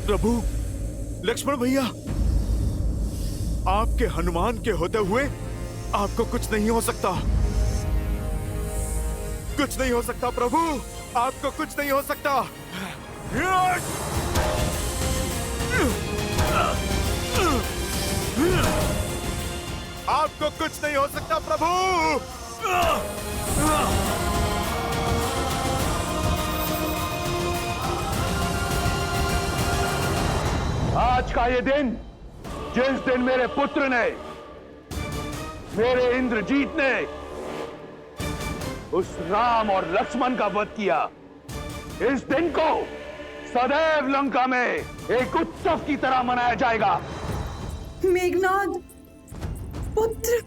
प्रभु लक्ष्मण भैया, आपके हनुमान के होते हुए आपको कुछ नहीं हो सकता। कुछ नहीं हो सकता प्रभु, आपको कुछ नहीं हो सकता। आपको कुछ नहीं हो सकता प्रभु। आज का ये दिन, जिस दिन मेरे पुत्र ने, मेरे इंद्रजीत ने उस राम और लक्ष्मण का वध किया, इस दिन को सदैव लंका में एक उत्सव की तरह मनाया जाएगा। मेघनाद पुत्र।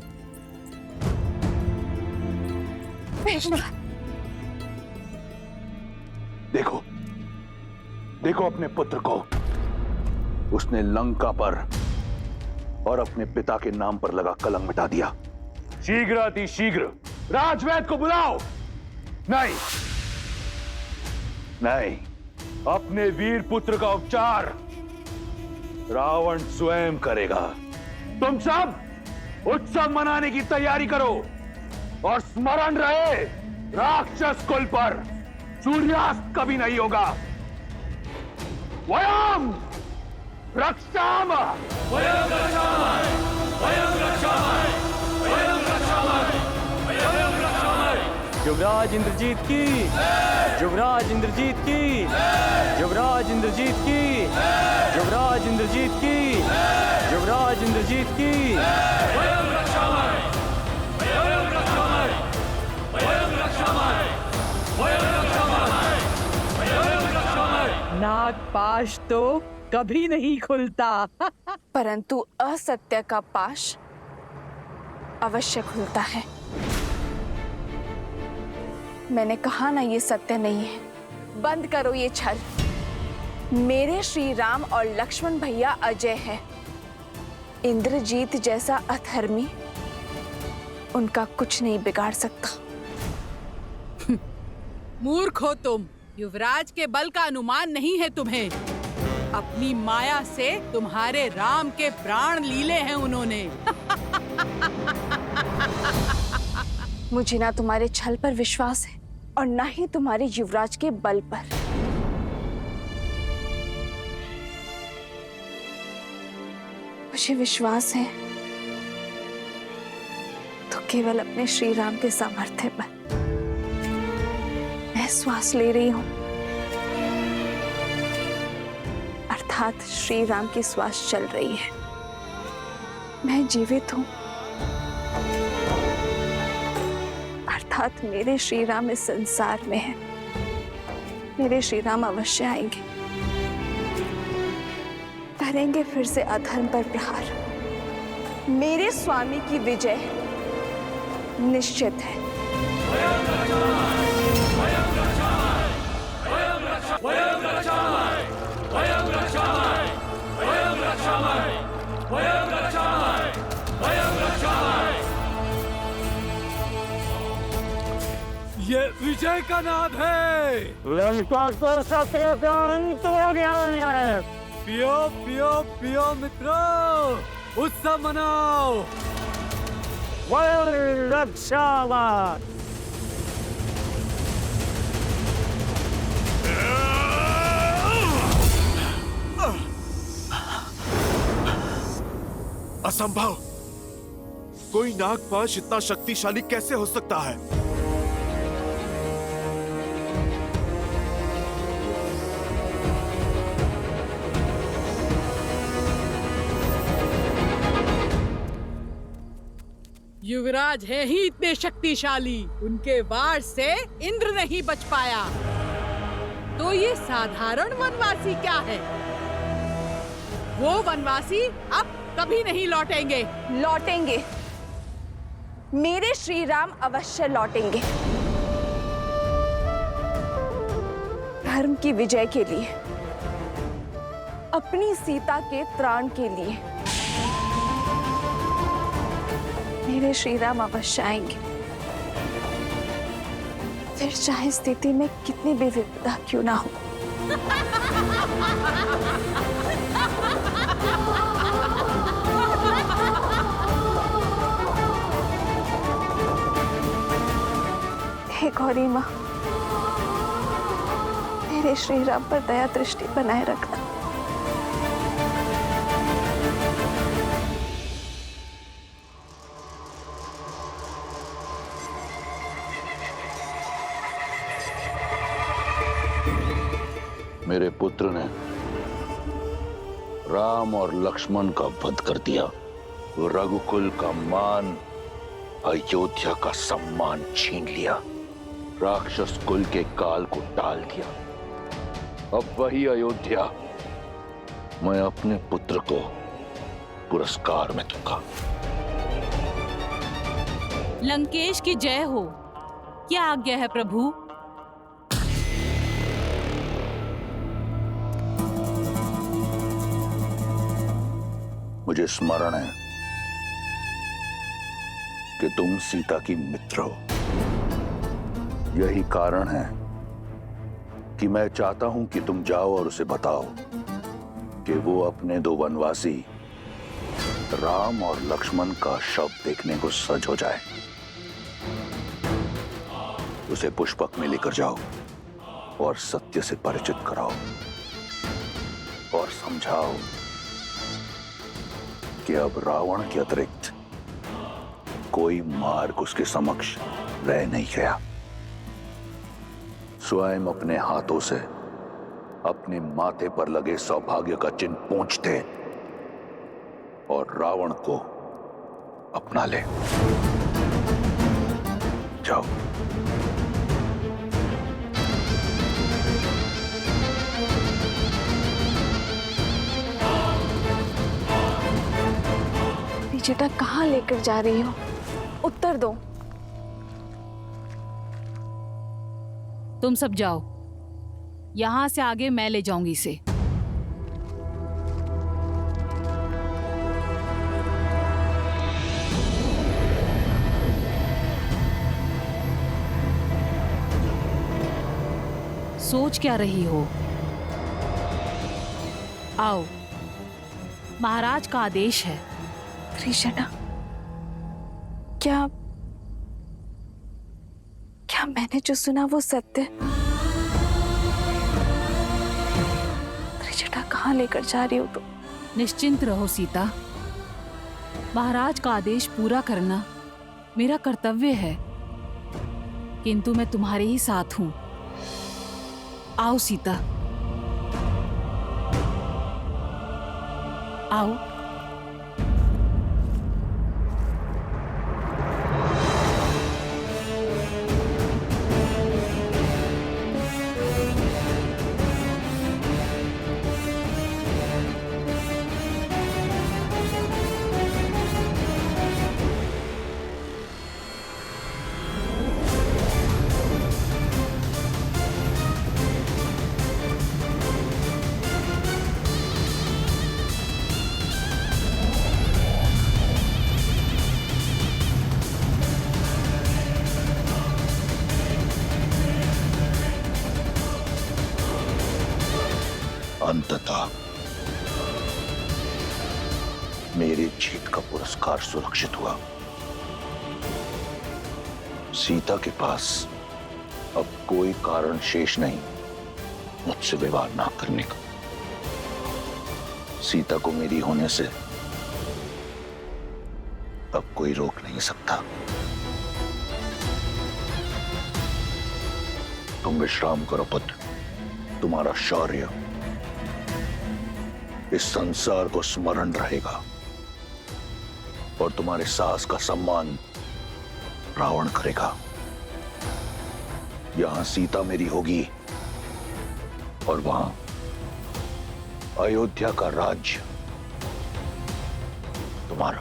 मेघनाद, देखो, देखो अपने पुत्र को। उसने लंका पर और अपने पिता के नाम पर लगा कलंक मिटा दिया। शीघ्र अति शीघ्र राजवैद्य को बुलाओ। नहीं नहीं, अपने वीर पुत्र का उपचार रावण स्वयं करेगा। तुम सब उत्सव मनाने की तैयारी करो और स्मरण रहे, राक्षस कुल पर सूर्यास्त कभी नहीं होगा। वयम रक्षामः, वयम रक्षामः, वयम रक्षामः, वयम रक्षामः, वयम रक्षामः। युवराज इंद्रजीत की, युवराज इंद्रजीत की, युवराज इंद्रजीत की, युवराज इंद्रजीत की, युवराज इंद्रजीत की। वयम रक्षामः, वयम रक्षामः, वयम रक्षामः, वयम रक्षामः, वयम रक्षामः। नागपाश तो कभी नहीं खुलता परंतु असत्य का पाश अवश्य खुलता है। मैंने कहा ना, ये सत्य नहीं है। बंद करो ये छल। मेरे श्री राम और लक्ष्मण भैया अजय हैं। इंद्रजीत जैसा अधर्मी उनका कुछ नहीं बिगाड़ सकता। मूर्ख हो तुम। युवराज के बल का अनुमान नहीं है तुम्हें। अपनी माया से तुम्हारे राम के प्राण लीले हैं उन्होंने। मुझे ना तुम्हारे छल पर विश्वास है और ना ही तुम्हारे युवराज के बल पर। मुझे विश्वास है तो केवल अपने श्री राम के सामर्थ्य पर। मैं श्वास ले रही हूं, अर्थात श्री राम की श्वास चल रही है। मैं जीवित हूं, अर्थात मेरे श्री राम इस संसार में है। मेरे श्री राम अवश्य आएंगे, करेंगे फिर से अधर्म पर प्रहार। मेरे स्वामी की विजय निश्चित है। ये विजय का नाद है। पियो पियो पियो मित्रों, उत्सव मनाओ। असंभव। कोई नागपाश इतना शक्तिशाली कैसे हो सकता है? युवराज है ही इतने शक्तिशाली, उनके वार से इंद्र नहीं बच पाया। तो ये साधारण वनवासी क्या है? वो वनवासी अब कभी नहीं लौटेंगे। लौटेंगे, मेरे श्री राम अवश्य लौटेंगे। धर्म की विजय के लिए, अपनी सीता के त्राण के लिए मेरे श्री राम अवश्य आएंगे। फिर चाहे स्थिति में कितनी भी विपदा क्यों ना हो। हे गौरी माँ, मेरे श्री राम पर दया दृष्टि बनाए रखना। मेरे पुत्र ने राम और लक्ष्मण का वध कर दिया, रघुकुल का मान, अयोध्या का सम्मान छीन लिया, राक्षस कुल के काल को टाल दिया। अब वही अयोध्या मैं अपने पुत्र को पुरस्कार में दूंगा। लंकेश की जय हो। क्या आज्ञा है प्रभु? मुझे स्मरण है कि तुम सीता की मित्र हो। यही कारण है कि मैं चाहता हूं कि तुम जाओ और उसे बताओ कि वो अपने दो वनवासी राम और लक्ष्मण का शव देखने को सज हो जाए। उसे पुष्पक में लेकर जाओ और सत्य से परिचित कराओ और समझाओ कि अब रावण के अतिरिक्त कोई मार्ग उसके समक्ष रह नहीं गया। स्वयं अपने हाथों से अपने माथे पर लगे सौभाग्य का चिन्ह पोंछ दे और रावण को अपना ले। जाओ। बेटा कहाँ लेकर जा रही हो? उत्तर दो। तुम सब जाओ, यहां से आगे मैं ले जाऊंगी इसे। सोच क्या रही हो? आओ, महाराज का आदेश है। त्रिशटा, क्या मैंने जो सुना वो सत्य? त्रिशटा कहाँ लेकर जा रही हो तुम? निश्चिंत रहो सीता, महाराज का आदेश पूरा करना मेरा कर्तव्य है, किंतु मैं तुम्हारे ही साथ हूं। आओ सीता, आओ। अंततः मेरी जीत का पुरस्कार सुरक्षित हुआ। सीता के पास अब कोई कारण शेष नहीं मुझसे विवाह ना करने का। सीता को मेरी होने से अब कोई रोक नहीं सकता। तुम विश्राम करो पुत्र, तुम्हारा शौर्य इस संसार को स्मरण रहेगा और तुम्हारे साहस का सम्मान रावण करेगा। यहां सीता मेरी होगी और वहां अयोध्या का राज्य तुम्हारा।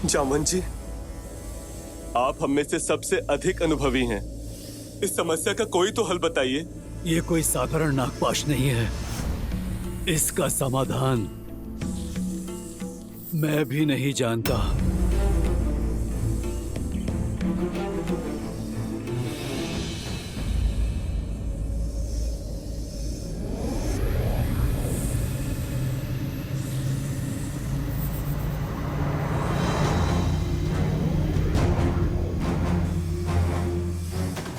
जामन जी, आप हम में से सबसे अधिक अनुभवी हैं। इस समस्या का कोई तो हल बताइए। ये कोई साधारण नागपाश नहीं है, इसका समाधान मैं भी नहीं जानता।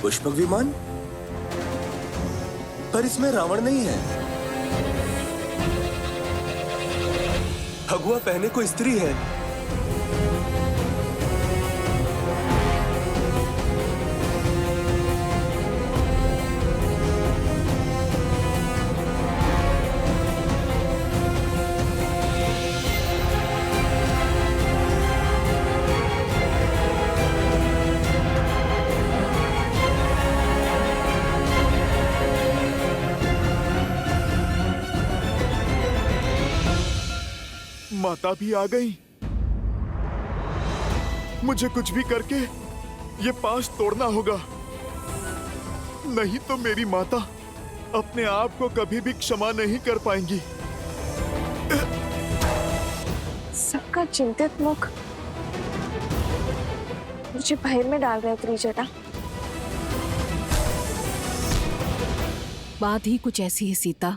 पुष्पक विमान? पर इसमें रावण नहीं है। भगवा पहने को स्त्री है। माता भी आ गई। मुझे कुछ भी करके ये पाश तोड़ना होगा, नहीं तो मेरी माता अपने आप को कभी भी क्षमा नहीं कर पाएंगी। सबका चिंतित मुख मुझे भय में डाल रहा है त्रिजटा। बात ही कुछ ऐसी है सीता।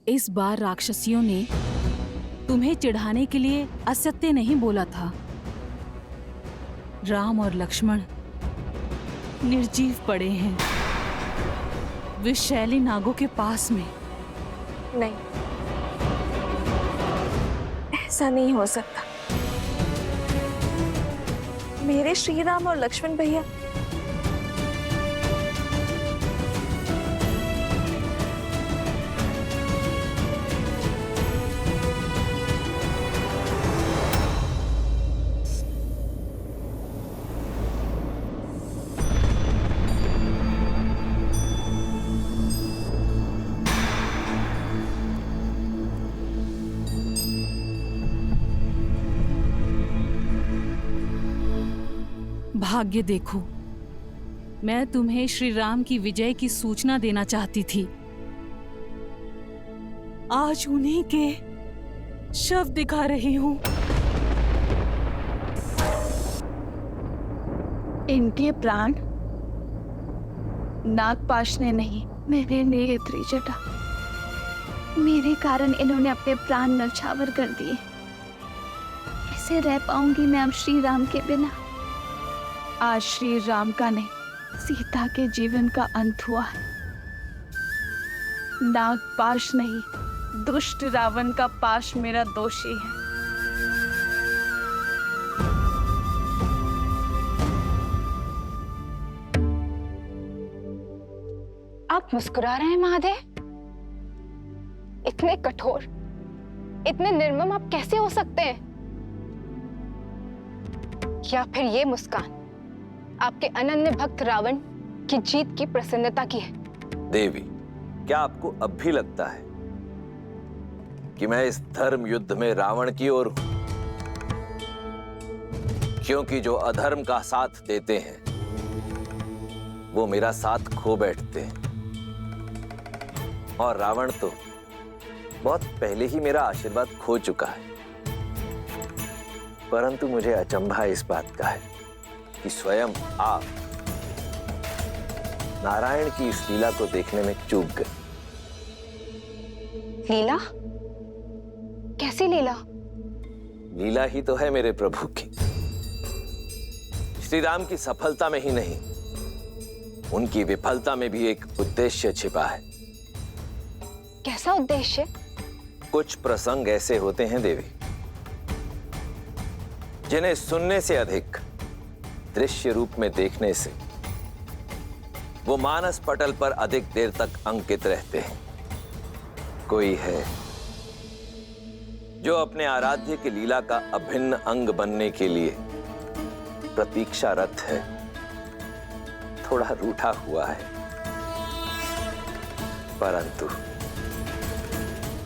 इस बार राक्षसियों ने तुम्हें चिढ़ाने के लिए असत्य नहीं बोला था। राम और लक्ष्मण निर्जीव पड़े हैं विषैली नागों के पास में। नहीं, ऐसा नहीं हो सकता। मेरे श्री राम और लक्ष्मण भैया भाग्य देखो, मैं तुम्हें श्री राम की विजय की सूचना देना चाहती थी। आज उन्हीं के शव दिखा रही हूं। इनके प्राण नागपाश ने नहीं, मेरे लिए त्रिजटा। मेरे कारण इन्होंने अपने प्राण नछावर कर दिए। कैसे रह पाऊंगी मैं अब श्री राम के बिना? आज श्री राम का नहीं, सीता के जीवन का अंत हुआ है। नागपाश नहीं, दुष्ट रावण का पाश मेरा दोषी है। आप मुस्कुरा रहे हैं महादेव? इतने कठोर, इतने निर्मम आप कैसे हो सकते हैं? या फिर ये मुस्कान आपके अनन्य भक्त रावण की जीत की प्रसन्नता की है? देवी, क्या आपको अब भी लगता है कि मैं इस धर्म युद्ध में रावण की ओर हूं? क्योंकि जो अधर्म का साथ देते हैं वो मेरा साथ खो बैठते हैं, और रावण तो बहुत पहले ही मेरा आशीर्वाद खो चुका है। परंतु मुझे अचंभा इस बात का है कि स्वयं आप नारायण की इस लीला को देखने में चूक गए। लीला? कैसी लीला? लीला ही तो है मेरे प्रभु की। श्री राम की सफलता में ही नहीं, उनकी विफलता में भी एक उद्देश्य छिपा है। कैसा उद्देश्य? कुछ प्रसंग ऐसे होते हैं देवी, जिन्हें सुनने से अधिक दृश्य रूप में देखने से वो मानस पटल पर अधिक देर तक अंकित रहते हैं। कोई है जो अपने आराध्य की लीला का अभिन्न अंग बनने के लिए प्रतीक्षारत है, थोड़ा रूठा हुआ है। परंतु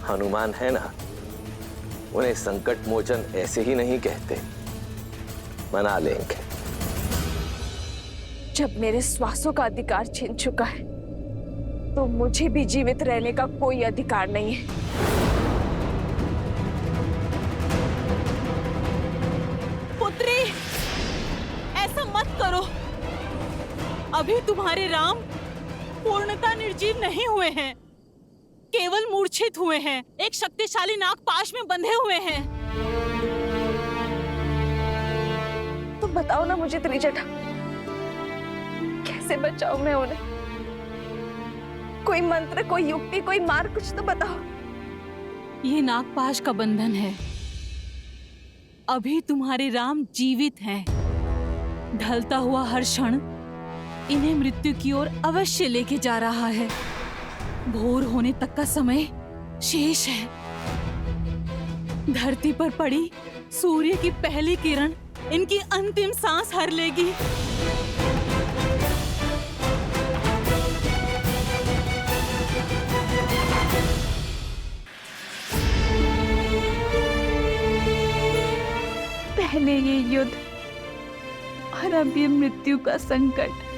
हनुमान है ना, उन्हें संकट मोचन ऐसे ही नहीं कहते, मना लेंगे। जब मेरे श्वासों का अधिकार छीन चुका है तो मुझे भी जीवित रहने का कोई अधिकार नहीं है। पुत्री, ऐसा मत करो। अभी तुम्हारे राम पूर्णतः निर्जीव नहीं हुए हैं, केवल मूर्छित हुए हैं, एक शक्तिशाली नागपाश में बंधे हुए हैं। तो बताओ ना मुझे त्रिजटा, कैसे बचाऊं मैं उन्हें? कोई मंत्र, कोई युक्ति, कोई मार्ग कुछ तो बताओ। ये नागपाश का बंधन है। अभी तुम्हारे राम जीवित हैं। ढलता हुआ हर क्षण इन्हें मृत्यु की ओर अवश्य लेके जा रहा है। भोर होने तक का समय शेष है। धरती पर पड़ी सूर्य की पहली किरण इनकी अंतिम सांस हर लेगी। पहले ये युद्ध और अब ये मृत्यु का संकट।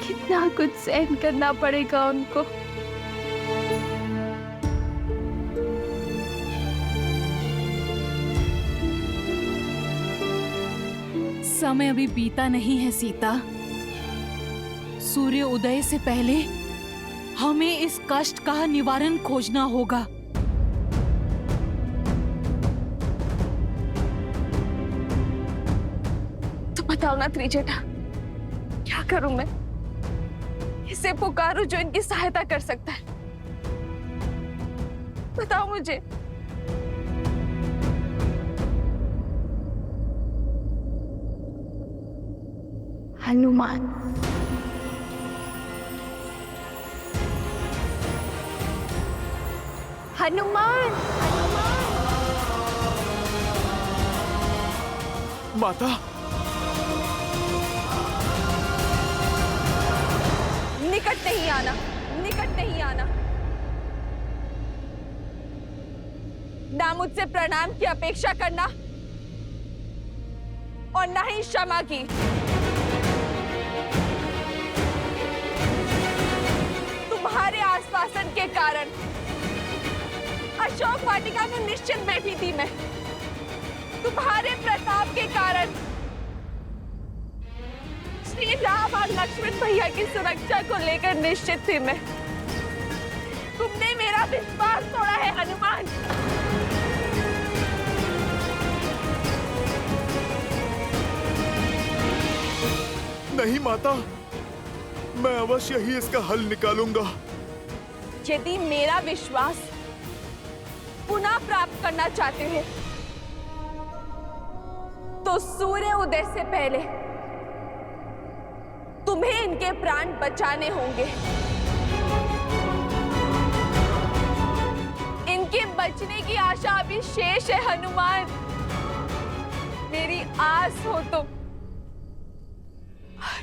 कितना कुछ सहन करना पड़ेगा उनको। समय अभी बीता नहीं है सीता। सूर्य उदय से पहले हमें इस कष्ट का निवारण खोजना होगा। तो बताओ ना त्रिजटा, क्या करूं मैं? इसे पुकारूं जो इनकी सहायता कर सकता है। बताओ मुझे। हनुमान। हनुमान। माता, निकट नहीं आना, निकट नहीं आना। ना मुझसे प्रणाम की अपेक्षा करना और ना ही क्षमा की। तुम्हारे आश्वासन के कारण अशोक वाटिका में निश्चिंत बैठी थी मैं। तुम्हारे प्रताप के कारण श्री राम और लक्ष्मण भैया की सुरक्षा को लेकर निश्चित थी मैं। तुमने मेरा विश्वास तोड़ा है हनुमान। नहीं माता, मैं अवश्य ही इसका हल निकालूंगा। यदि मेरा विश्वास पुनः प्राप्त करना चाहते हैं तो सूर्य उदय से पहले तुम्हें इनके प्राण बचाने होंगे। इनके बचने की आशा अभी शेष है हनुमान। मेरी आस हो तुम,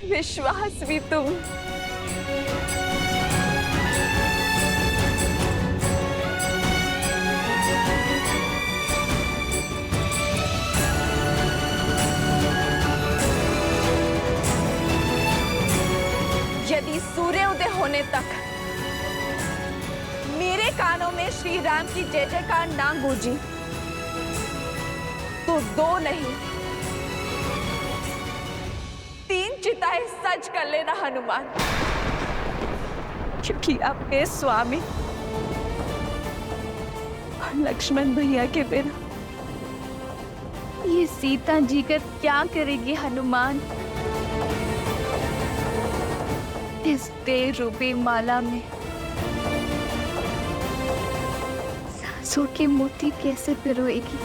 विश्वास भी तुम। यदि सूर्योदय होने तक मेरे कानों में श्री राम की जय जयकार ना गूंजी तो 2 नहीं 3 चिताएं सज कर लेना हनुमान। क्योंकि आपके स्वामी और लक्ष्मण भैया के बिना ये सीता जी का क्या करेगी हनुमान? इस देव रूपी माला में सांसों के मोती कैसे पिरोएगी?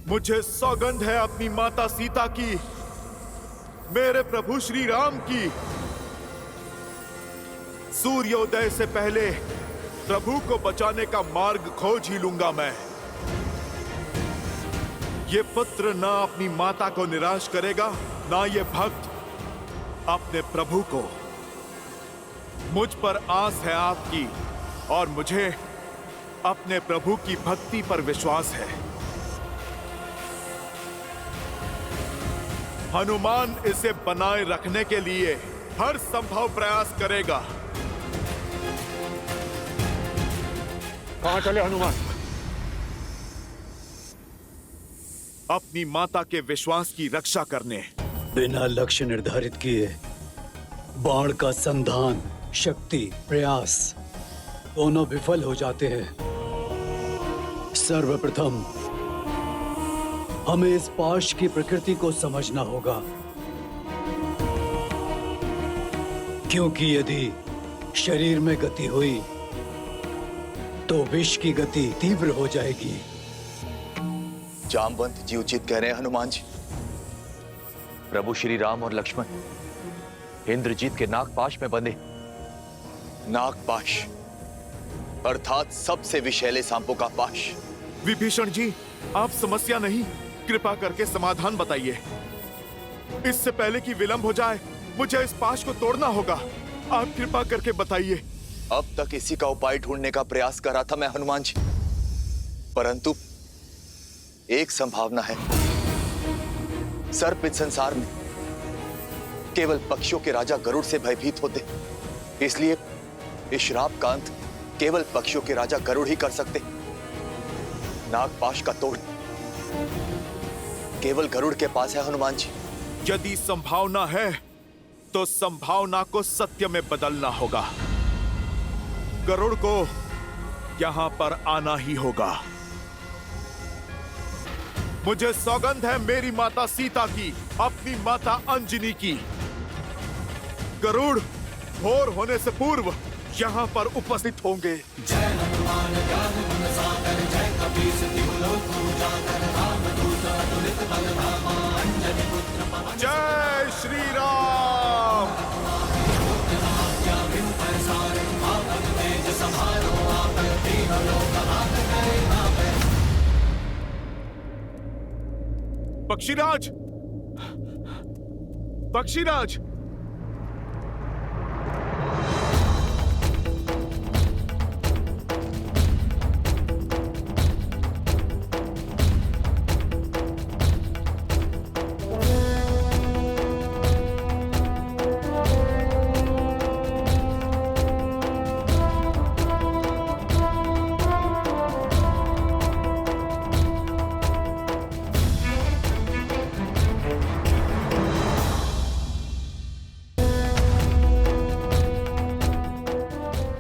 मुझे सौगंध है अपनी माता सीता की, मेरे प्रभु श्री राम की। सूर्योदय से पहले प्रभु को बचाने का मार्ग खोज ही लूंगा मैं। ये पुत्र ना अपनी माता को निराश करेगा, ना ये भक्त अपने प्रभु को। मुझ पर आस है आपकी और मुझे अपने प्रभु की भक्ति पर विश्वास है। हनुमान इसे बनाए रखने के लिए हर संभव प्रयास करेगा। कहां चले हनुमान? अपनी माता के विश्वास की रक्षा करने। बिना लक्ष्य निर्धारित किए बाण का संधान, शक्ति, प्रयास दोनों विफल हो जाते हैं। सर्वप्रथम हमें इस पाश की प्रकृति को समझना होगा, क्योंकि यदि शरीर में गति हुई तो विष की गति तीव्र हो जाएगी। जामवंत जी उचित कह रहे हैं हनुमान जी। प्रभु श्री राम और लक्ष्मण इंद्रजीत के नागपाश में बंधे। नागपाश अर्थात सबसे विषैले सांपों का पाश। विभीषण जी, आप समस्या नहीं, कृपा करके समाधान बताइए। इससे पहले कि विलंब हो जाए, मुझे इस पाश को तोड़ना होगा। आप कृपा करके बताइए। अब तक इसी का उपाय ढूंढने का प्रयास कर रहा था मैं हनुमान जी, परंतु एक संभावना है। सर्प इस संसार में केवल पक्षियों के राजा गरुड़ से भयभीत होते, इसलिए इस श्राप का अंत केवल पक्षियों के राजा गरुड़ ही कर सकते। नागपाश का तोड़ केवल गरुड़ के पास है हनुमान जी। यदि संभावना है तो संभावना को सत्य में बदलना होगा। गरुड़ को यहां पर आना ही होगा। मुझे सौगंध है मेरी माता सीता की, अपनी माता अंजनी की। गरुड़ भोर होने से पूर्व यहां पर उपस्थित होंगे। जय श्री राम। पक्षीराज, पक्षीराज,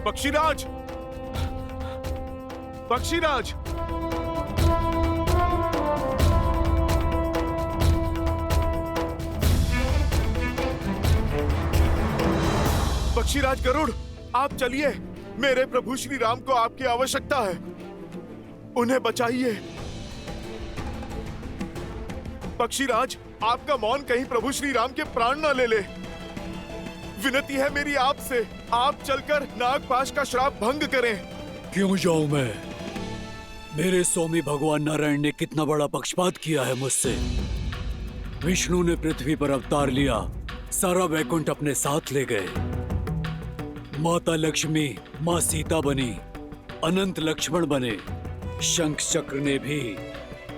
पक्षीराज, पक्षीराज, पक्षीराज गरुड़, आप चलिए। मेरे प्रभु श्री राम को आपकी आवश्यकता है, उन्हें बचाइए। पक्षीराज, आपका मौन कहीं प्रभु श्री राम के प्राण न ले ले। विनती है मेरी आपसे, आप चलकर नागपाश का श्राप भंग करें। क्यों जाऊं मैं? मेरे स्वामी भगवान नारायण ने कितना बड़ा पक्षपात किया है मुझसे। विष्णु ने पृथ्वी पर अवतार लिया, सारा वैकुंठ अपने साथ ले गए। माता लक्ष्मी माँ सीता बनी, अनंत लक्ष्मण बने। शंख चक्र ने भी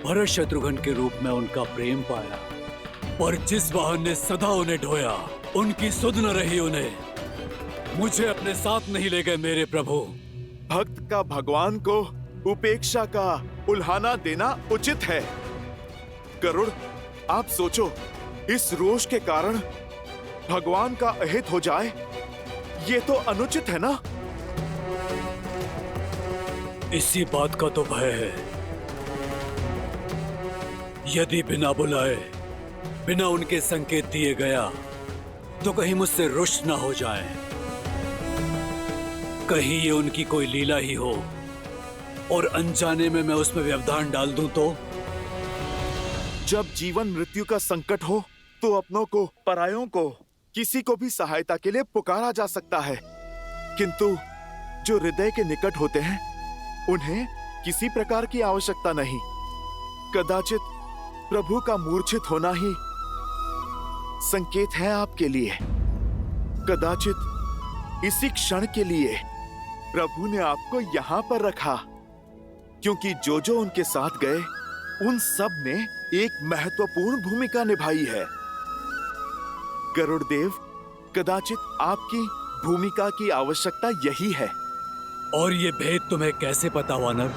भरत शत्रुघ्न के रूप में उनका प्रेम पाया, पर जिस वाहन ने सदा उन्हें ढोया, उनकी सुध न रही उन्हें। मुझे अपने साथ नहीं ले गए मेरे प्रभु। भक्त का भगवान को उपेक्षा का उल्हाना देना उचित है। गरुड़, आप सोचो, इस रोष के कारण भगवान का अहित हो जाए, ये तो अनुचित है ना? इसी बात का तो भय है। यदि बिना बुलाए, बिना उनके संकेत दिए गया, तो कहीं मुझसे रुष्ट ना हो जाए। कहीं ये उनकी कोई लीला ही हो और अनजाने में मैं उसमें व्यवधान डाल दूं तो? जब जीवन मृत्यु का संकट हो तो अपनों को, परायों को, किसी को भी सहायता के लिए पुकारा जा सकता है, किंतु जो हृदय के निकट होते हैं उन्हें किसी प्रकार की आवश्यकता नहीं। कदाचित प्रभु का मूर्छित होना ही संकेत है आपके लिए। कदाचित इसी क्षण के लिए प्रभु ने आपको यहां पर रखा, क्योंकि जो जो उनके साथ गए उन सब ने एक महत्वपूर्ण भूमिका निभाई है। गरुड़ देव, कदाचित आपकी भूमिका की आवश्यकता यही है। और ये भेद तुम्हें कैसे पता, वानर?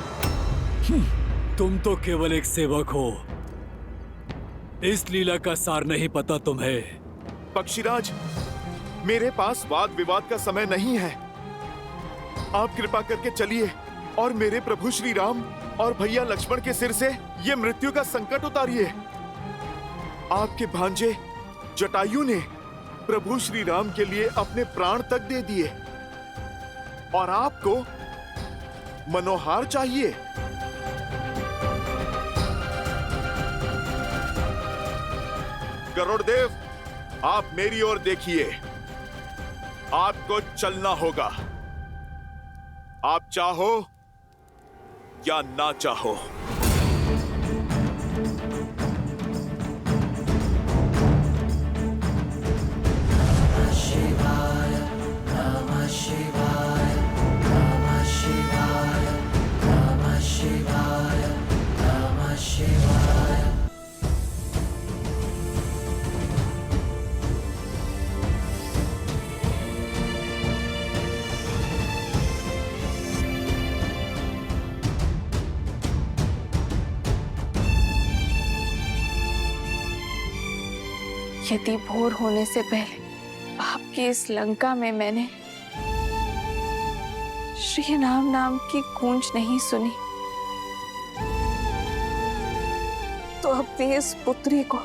तुम तो केवल एक सेवक हो। इस लीला का सार नहीं पता तुम्हें। पक्षीराज, मेरे पास वाद विवाद का समय नहीं है। आप कृपा करके चलिए और मेरे प्रभु श्री राम और भैया लक्ष्मण के सिर से ये मृत्यु का संकट उतारिए। आपके भांजे जटायु ने प्रभु श्री राम के लिए अपने प्राण तक दे दिए और आपको मनोहार चाहिए। गरुड़देव, आप मेरी ओर देखिए। आपको चलना होगा, आप चाहो या ना चाहो। यदि भोर होने से पहले आपकी इस लंका में मैंने श्री राम नाम की गूंज नहीं सुनी, तो अपनी इस पुत्री को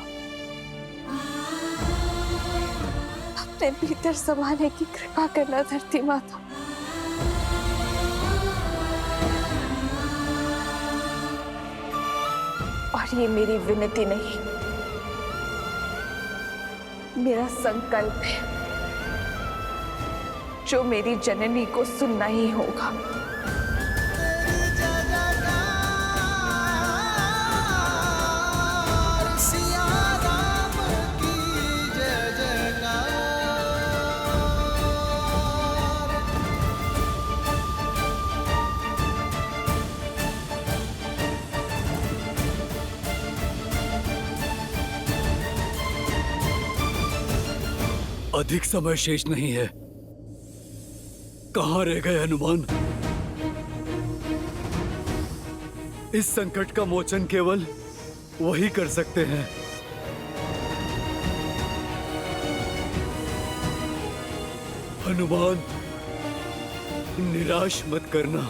अपने भीतर समाने की कृपा करना धरती माता। और ये मेरी विनती नहीं, मेरा संकल्प है, जो मेरी जननी को सुनना ही होगा। अधिक समय शेष नहीं है। कहां रह गए हनुमान? इस संकट का मोचन केवल वही कर सकते हैं। हनुमान, निराश मत करना।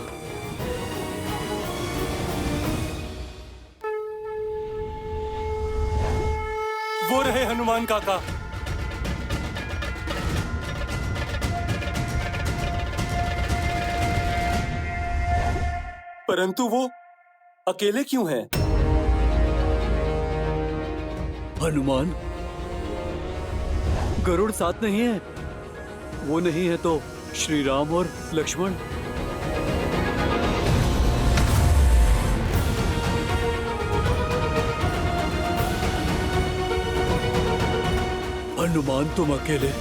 वो रहे हनुमान काका। परंतु वो अकेले क्यों हैं? हनुमान, गरुड़ साथ नहीं है। वो नहीं है तो श्री राम और लक्ष्मण। हनुमान, तुम अकेले।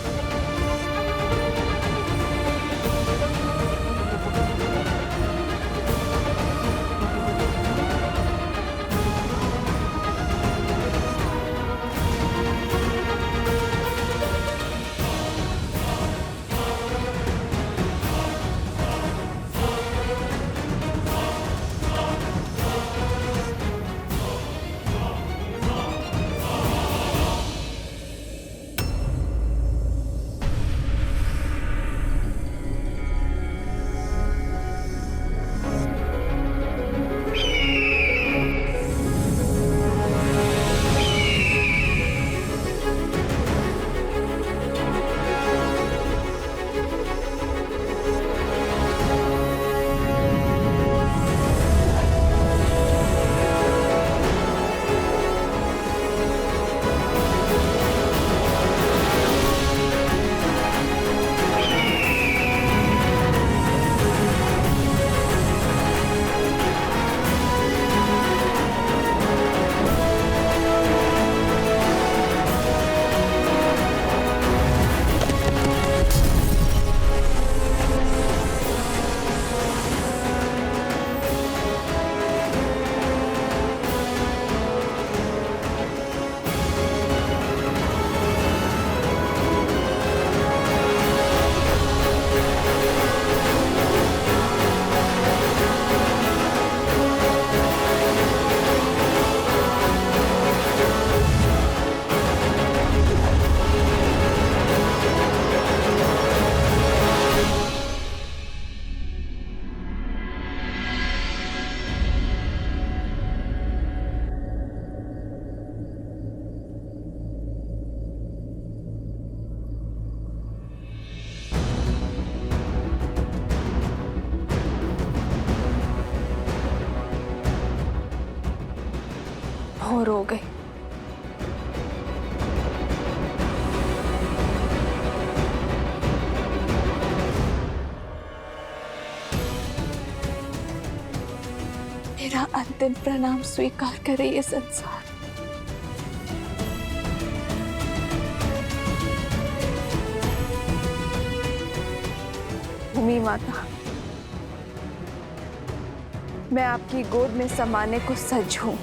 घोर हो गई। मेरा अंतिम प्रणाम स्वीकार करे ये संसार। भूमि माता, मैं आपकी गोद में समाने को सज्ज हूं।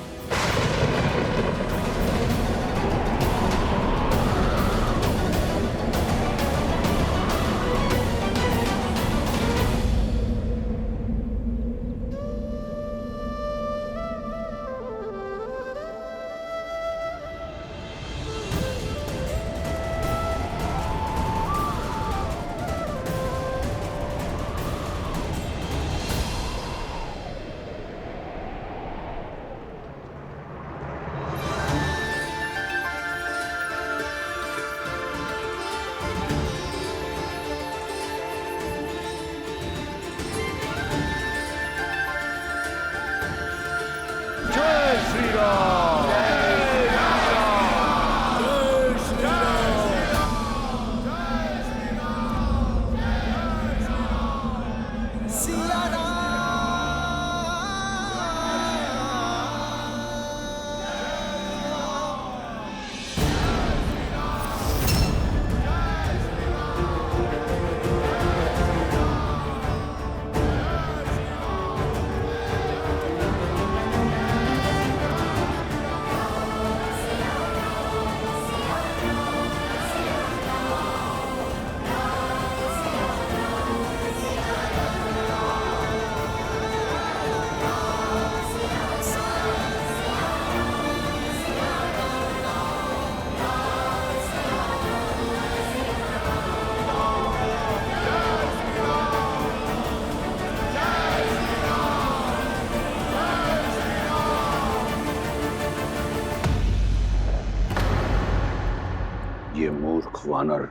ये मूर्ख वानर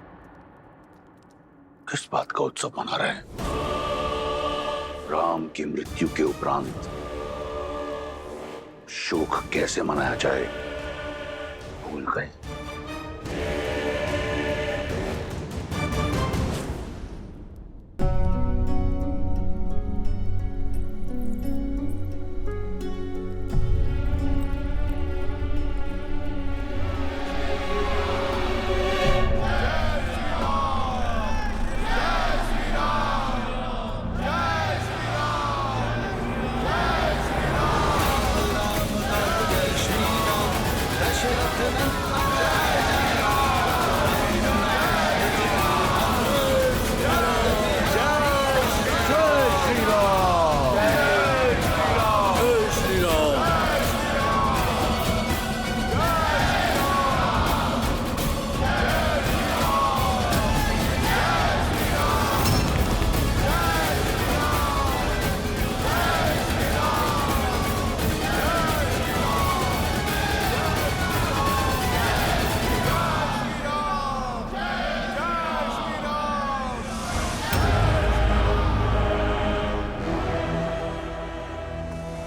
किस बात का उत्सव मना रहे हैं? राम की मृत्यु के उपरांत शोक कैसे मनाया जाए भूल गए।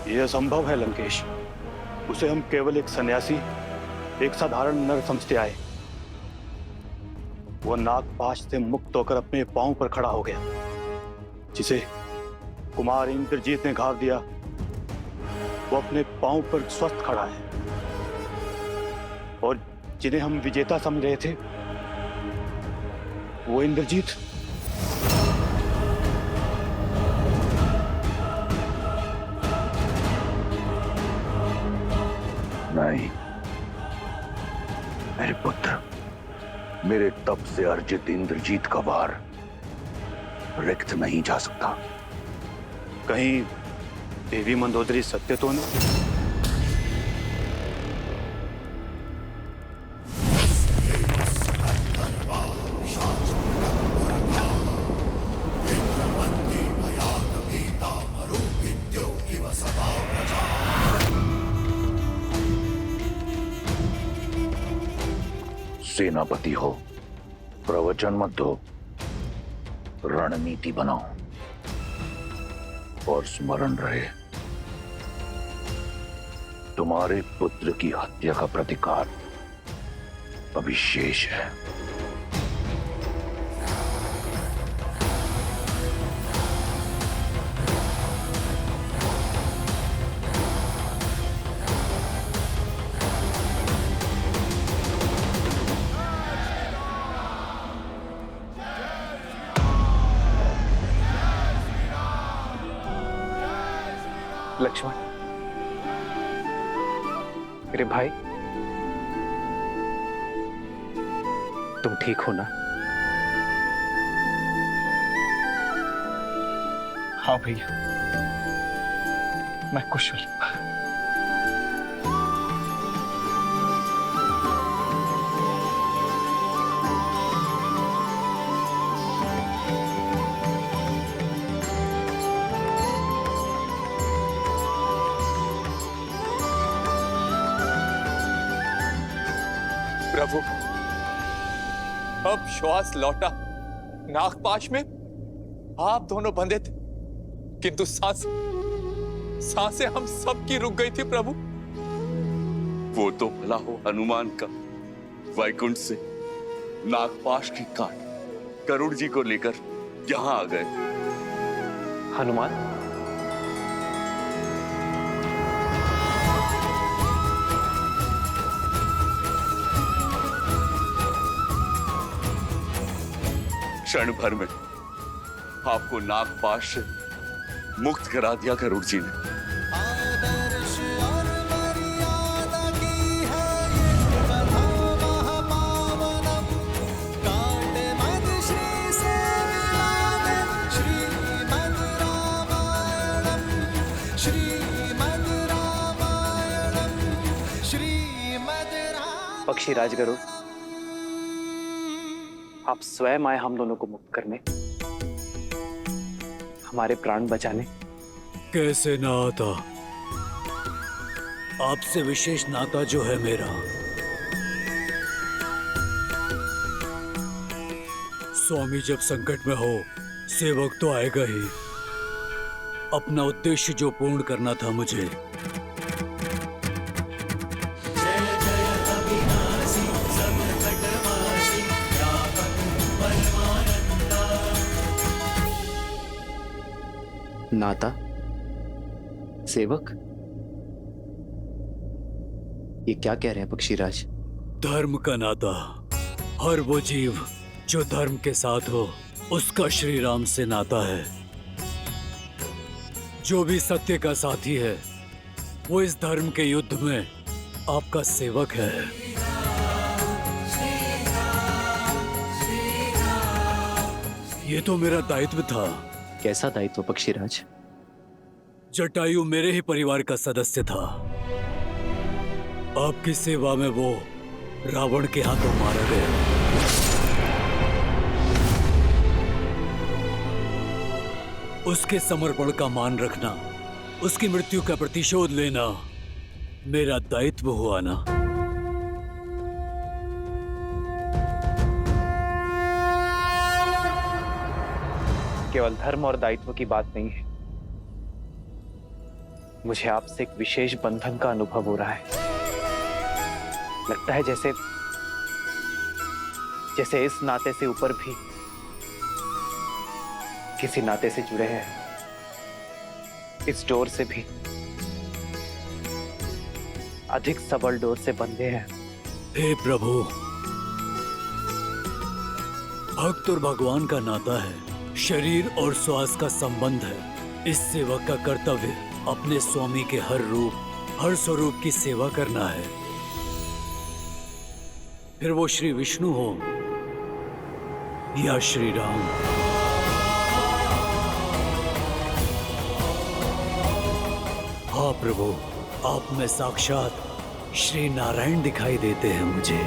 यह संभव है लंकेश। उसे हम केवल एक सन्यासी, एक साधारण नर समझते आए। वह नागपाश से मुक्त होकर अपने पांव पर खड़ा हो गया। जिसे कुमार इंद्रजीत ने घाव दिया, वो अपने पांव पर स्वस्थ खड़ा है। और जिन्हें हम विजेता समझ रहे थे, वो इंद्रजीत नहीं मेरे पुत्र, मेरे तप से अर्जित इंद्रजीत का वार रिक्त नहीं जा सकता। कहीं देवी मंदोदरी सत्य तो नहीं? सेनापति हो, प्रवचन मत दो, रणनीति बनाओ और स्मरण रहे तुम्हारे पुत्र की हत्या का प्रतिकार अभी शेष है। लक्ष्मण, मेरे भाई, तुम ठीक हो ना? हाँ भैया, मैं कुशल। प्रभु, अब श्वास लौटा। नागपाश में आप दोनों बंधे थे, किंतु सांसें हम सबकी रुक गई थी प्रभु। वो तो भला हो हनुमान का वैकुंठ से नागपाश की काट गरुड़ जी को लेकर यहां आ गए। हनुमान, क्षण भर में आपको नागपाश से मुक्त करा दिया गरुड़ जी ने। पक्षी राज गरुड़, आप स्वयं आए हम दोनों को मुक्त करने, हमारे प्राण बचाने। कैसे ना आता? आपसे विशेष नाता जो है मेरा। स्वामी जब संकट में हो, सेवक तो आएगा ही। अपना उद्देश्य जो पूर्ण करना था मुझे, नाता, सेवक, ये क्या कह रहे हैं पक्षीराज? धर्म का नाता। हर वो जीव जो धर्म के साथ हो, उसका श्री राम से नाता है। जो भी सत्य का साथी है, वो इस धर्म के युद्ध में आपका सेवक है। ये तो मेरा दायित्व था। कैसा दायित्व पक्षीराज? जटायु मेरे ही परिवार का सदस्य था। आपकी सेवा में वो रावण के हाथों मारा गया। उसके समर्पण का मान रखना, उसकी मृत्यु का प्रतिशोध लेना मेरा दायित्व हुआ ना। केवल धर्म और दायित्व की बात नहीं है, मुझे आपसे एक विशेष बंधन का अनुभव हो रहा है। लगता है जैसे इस नाते से ऊपर भी किसी नाते से जुड़े हैं, इस डोर से भी अधिक सबल डोर से बंधे हैं। हे प्रभु, भक्त और भगवान का नाता है, शरीर और श्वास का संबंध है। इस सेवक का कर्तव्य अपने स्वामी के हर रूप, हर स्वरूप की सेवा करना है। फिर वो श्री विष्णु हो या श्री राम। हाँ प्रभु, आप में साक्षात श्री नारायण दिखाई देते हैं मुझे।